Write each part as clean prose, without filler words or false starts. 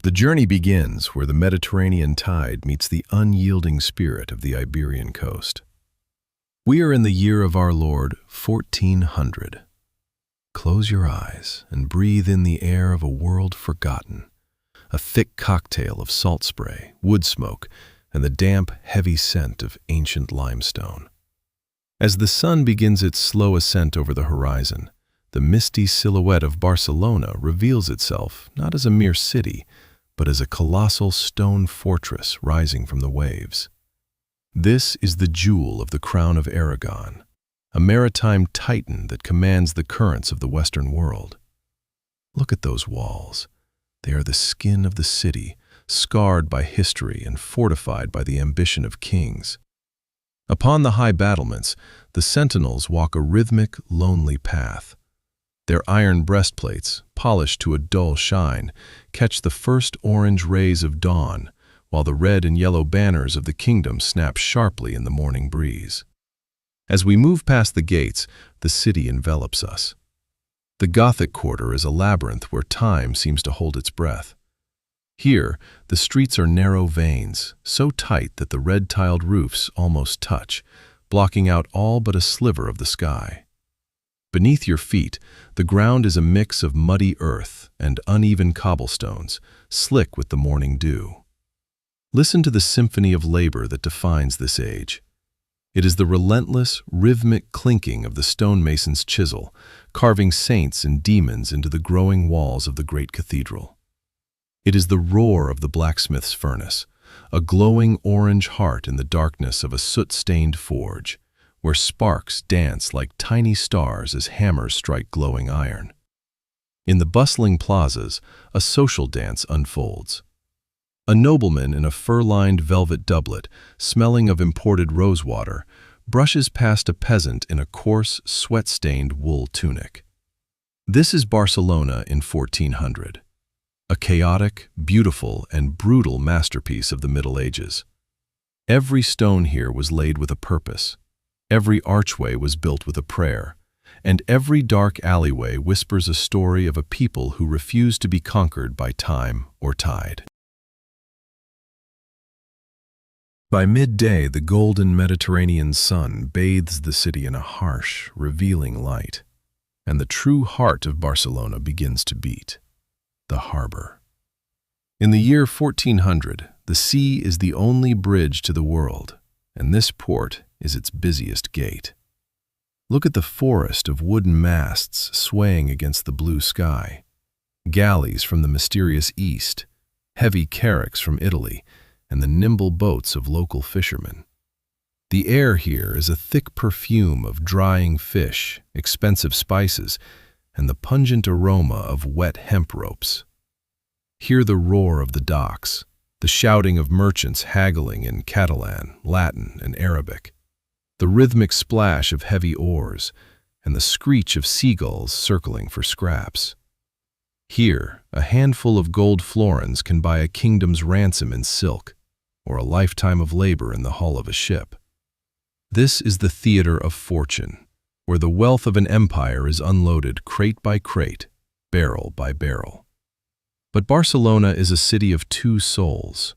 The journey begins where the Mediterranean tide meets the unyielding spirit of the Iberian coast. We are in the year of our Lord, 1400. Close your eyes and breathe in the air of a world forgotten, a thick cocktail of salt spray, wood smoke, and the damp, heavy scent of ancient limestone. As the sun begins its slow ascent over the horizon, the misty silhouette of Barcelona reveals itself not as a mere city, but as a colossal stone fortress rising from the waves. This is the jewel of the crown of Aragon, a maritime titan that commands the currents of the Western world. Look at those walls. They are the skin of the city, scarred by history and fortified by the ambition of kings. Upon the high battlements, the sentinels walk a rhythmic, lonely path. Their iron breastplates, polished to a dull shine, catch the first orange rays of dawn, while the red and yellow banners of the kingdom snap sharply in the morning breeze. As we move past the gates, the city envelops us. The Gothic quarter is a labyrinth where time seems to hold its breath. Here, the streets are narrow veins, so tight that the red-tiled roofs almost touch, blocking out all but a sliver of the sky. Beneath your feet, the ground is a mix of muddy earth and uneven cobblestones, slick with the morning dew. Listen to the symphony of labor that defines this age. It is the relentless, rhythmic clinking of the stonemason's chisel, carving saints and demons into the growing walls of the great cathedral. It is the roar of the blacksmith's furnace, a glowing orange heart in the darkness of a soot-stained forge, where sparks dance like tiny stars as hammers strike glowing iron. In the bustling plazas, a social dance unfolds. A nobleman in a fur-lined velvet doublet, smelling of imported rosewater, brushes past a peasant in a coarse, sweat-stained wool tunic. This is Barcelona in 1400, a chaotic, beautiful, and brutal masterpiece of the Middle Ages. Every stone here was laid with a purpose. Every archway was built with a prayer, and every dark alleyway whispers a story of a people who refused to be conquered by time or tide. By midday, the golden Mediterranean sun bathes the city in a harsh, revealing light, and the true heart of Barcelona begins to beat: the harbor. In the year 1400, the sea is the only bridge to the world, and this port is its busiest gate. Look at the forest of wooden masts swaying against the blue sky, galleys from the mysterious east, heavy carracks from Italy, and the nimble boats of local fishermen. The air here is a thick perfume of drying fish, expensive spices, and the pungent aroma of wet hemp ropes. Hear the roar of the docks, the shouting of merchants haggling in Catalan, Latin, and Arabic, the rhythmic splash of heavy oars, and the screech of seagulls circling for scraps. Here, a handful of gold florins can buy a kingdom's ransom in silk, or a lifetime of labor in the hull of a ship. This is the theater of fortune, where the wealth of an empire is unloaded crate by crate, barrel by barrel. But Barcelona is a city of two souls.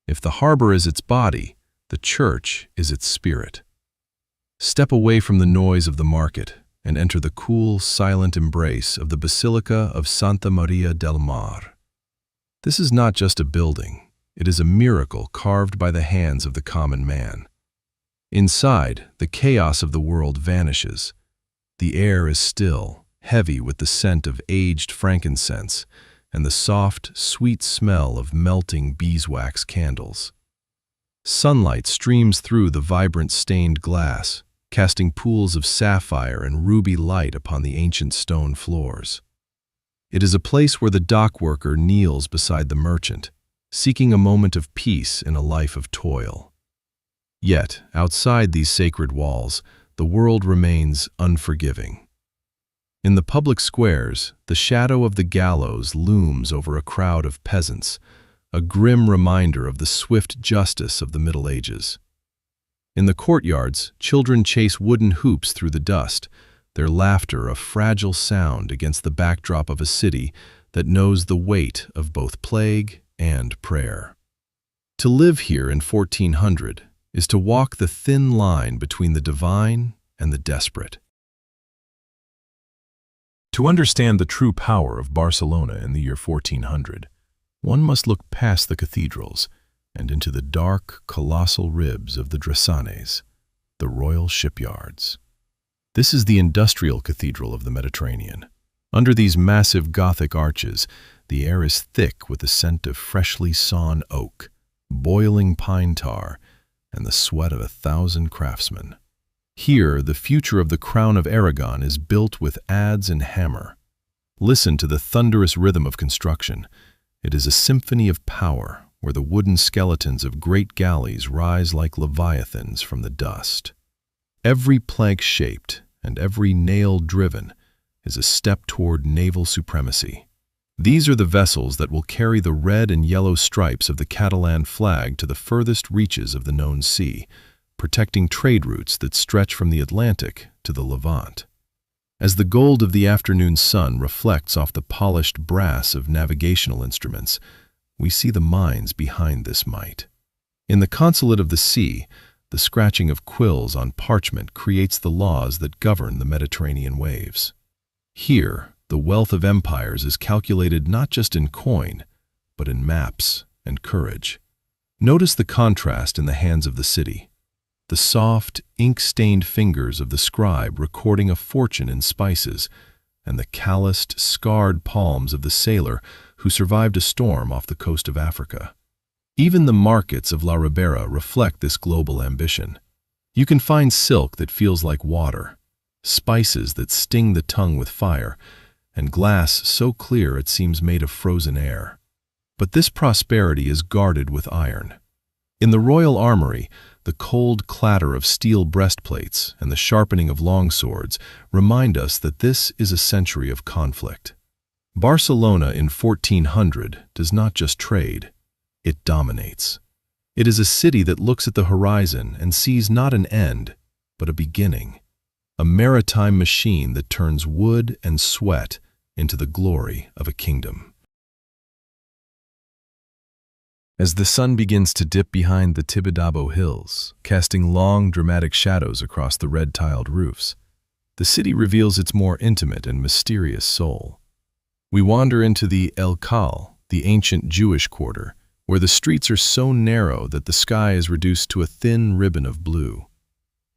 If the harbor is its body, the church is its spirit. Step away from the noise of the market and enter the cool, silent embrace of the Basilica of Santa Maria del Mar. This is not just a building. It is a miracle carved by the hands of the common man. Inside, the chaos of the world vanishes. The air is still, heavy with the scent of aged frankincense and the soft, sweet smell of melting beeswax candles. Sunlight streams through the vibrant stained glass, casting pools of sapphire and ruby light upon the ancient stone floors. It is a place where the dock worker kneels beside the merchant, seeking a moment of peace in a life of toil. Yet, outside these sacred walls, the world remains unforgiving. In the public squares, the shadow of the gallows looms over a crowd of peasants, a grim reminder of the swift justice of the Middle Ages. In the courtyards, children chase wooden hoops through the dust, their laughter a fragile sound against the backdrop of a city that knows the weight of both plague and prayer. To live here in 1400 is to walk the thin line between the divine and the desperate. To understand the true power of Barcelona in the year 1400, one must look past the cathedrals and into the dark, colossal ribs of the Drassanes, the royal shipyards. This is the industrial cathedral of the Mediterranean. Under these massive Gothic arches, the air is thick with the scent of freshly sawn oak, boiling pine tar, and the sweat of 1,000 craftsmen. Here, the future of the Crown of Aragon is built with adze and hammer. Listen to the thunderous rhythm of construction. It is a symphony of power, where the wooden skeletons of great galleys rise like leviathans from the dust. Every plank shaped and every nail driven is a step toward naval supremacy. These are the vessels that will carry the red and yellow stripes of the Catalan flag to the furthest reaches of the known sea, protecting trade routes that stretch from the Atlantic to the Levant. As the gold of the afternoon sun reflects off the polished brass of navigational instruments, we see the minds behind this might. In the consulate of the sea, the scratching of quills on parchment creates the laws that govern the Mediterranean waves. Here, the wealth of empires is calculated not just in coin, but in maps and courage. Notice the contrast in the hands of the city. The soft, ink-stained fingers of the scribe recording a fortune in spices, and the calloused, scarred palms of the sailor who survived a storm off the coast of Africa. Even the markets of La Ribera reflect this global ambition. You can find silk that feels like water, spices that sting the tongue with fire, and glass so clear it seems made of frozen air. But this prosperity is guarded with iron. In the royal armory, the cold clatter of steel breastplates and the sharpening of longswords remind us that this is a century of conflict. Barcelona in 1400 does not just trade, it dominates. It is a city that looks at the horizon and sees not an end, but a beginning. A maritime machine that turns wood and sweat into the glory of a kingdom. As the sun begins to dip behind the Tibidabo hills, casting long, dramatic shadows across the red-tiled roofs, the city reveals its more intimate and mysterious soul. We wander into the El Khal, the ancient Jewish quarter, where the streets are so narrow that the sky is reduced to a thin ribbon of blue.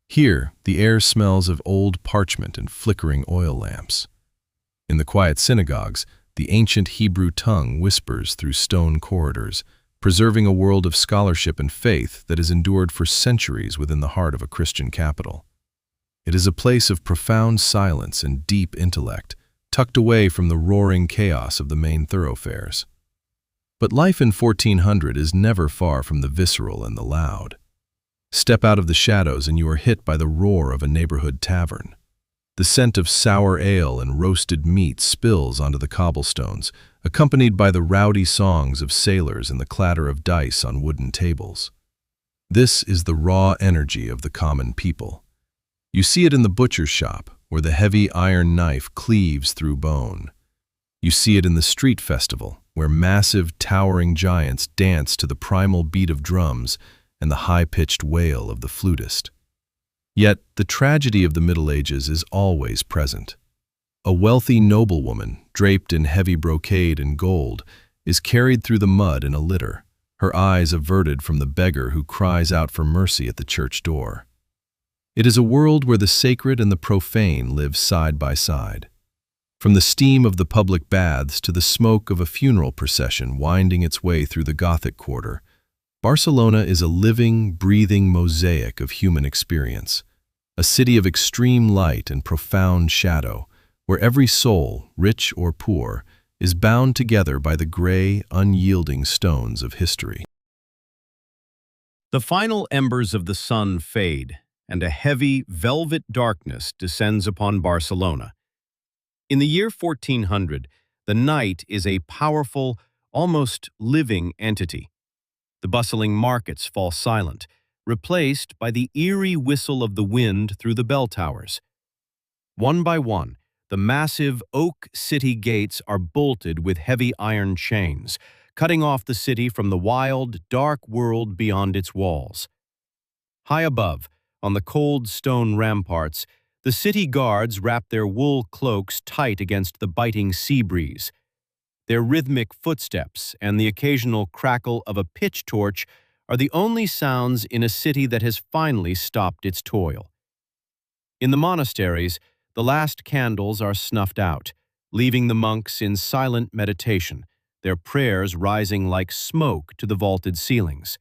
Here, the air smells of old parchment and flickering oil lamps. In the quiet synagogues, the ancient Hebrew tongue whispers through stone corridors, preserving a world of scholarship and faith that has endured for centuries within the heart of a Christian capital. It is a place of profound silence and deep intellect, tucked away from the roaring chaos of the main thoroughfares. But life in 1400 is never far from the visceral and the loud. Step out of the shadows and you are hit by the roar of a neighborhood tavern. The scent of sour ale and roasted meat spills onto the cobblestones, accompanied by the rowdy songs of sailors and the clatter of dice on wooden tables. This is the raw energy of the common people. You see it in the butcher's shop, where the heavy iron knife cleaves through bone. You see it in the street festival, where massive, towering giants dance to the primal beat of drums and the high-pitched wail of the flutist. Yet, the tragedy of the Middle Ages is always present. A wealthy noblewoman, draped in heavy brocade and gold, is carried through the mud in a litter, her eyes averted from the beggar who cries out for mercy at the church door. It is a world where the sacred and the profane live side by side. From the steam of the public baths to the smoke of a funeral procession winding its way through the Gothic quarter, Barcelona is a living, breathing mosaic of human experience, a city of extreme light and profound shadow, where every soul, rich or poor, is bound together by the gray, unyielding stones of history. The final embers of the sun fade, and a heavy, velvet darkness descends upon Barcelona. In the year 1400, the night is a powerful, almost living entity. The bustling markets fall silent, replaced by the eerie whistle of the wind through the bell towers. One by one, the massive oak city gates are bolted with heavy iron chains, cutting off the city from the wild, dark world beyond its walls. High above, on the cold stone ramparts, the city guards wrap their wool cloaks tight against the biting sea breeze. Their rhythmic footsteps and the occasional crackle of a pitch torch are the only sounds in a city that has finally stopped its toil. In the monasteries, the last candles are snuffed out, leaving the monks in silent meditation, their prayers rising like smoke to the vaulted ceilings.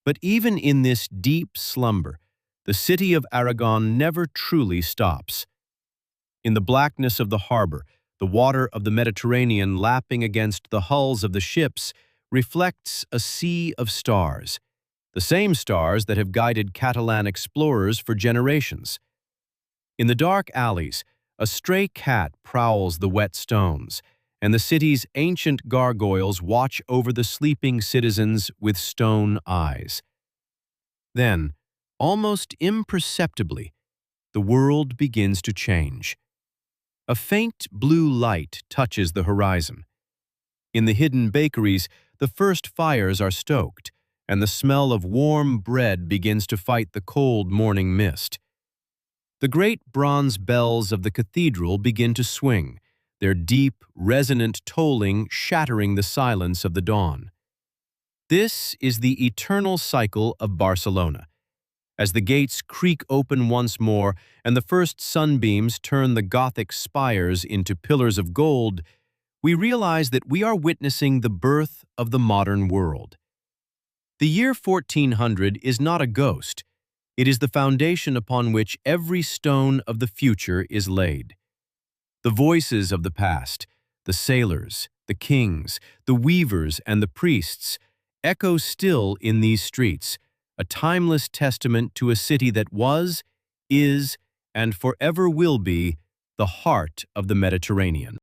But even in this deep slumber, the city of Aragon never truly stops. In the blackness of the harbor, the water of the Mediterranean lapping against the hulls of the ships reflects a sea of stars, the same stars that have guided Catalan explorers for generations. In the dark alleys, a stray cat prowls the wet stones, and the city's ancient gargoyles watch over the sleeping citizens with stone eyes. Then, almost imperceptibly, the world begins to change. A faint blue light touches the horizon. In the hidden bakeries, the first fires are stoked, and the smell of warm bread begins to fight the cold morning mist. The great bronze bells of the cathedral begin to swing, their deep, resonant tolling shattering the silence of the dawn. This is the eternal cycle of Barcelona. As the gates creak open once more and the first sunbeams turn the Gothic spires into pillars of gold, we realize that we are witnessing the birth of the modern world. The year 1400 is not a ghost. It is the foundation upon which every stone of the future is laid. The voices of the past, the sailors, the kings, the weavers, and the priests, echo still in these streets, a timeless testament to a city that was, is, and forever will be the heart of the Mediterranean.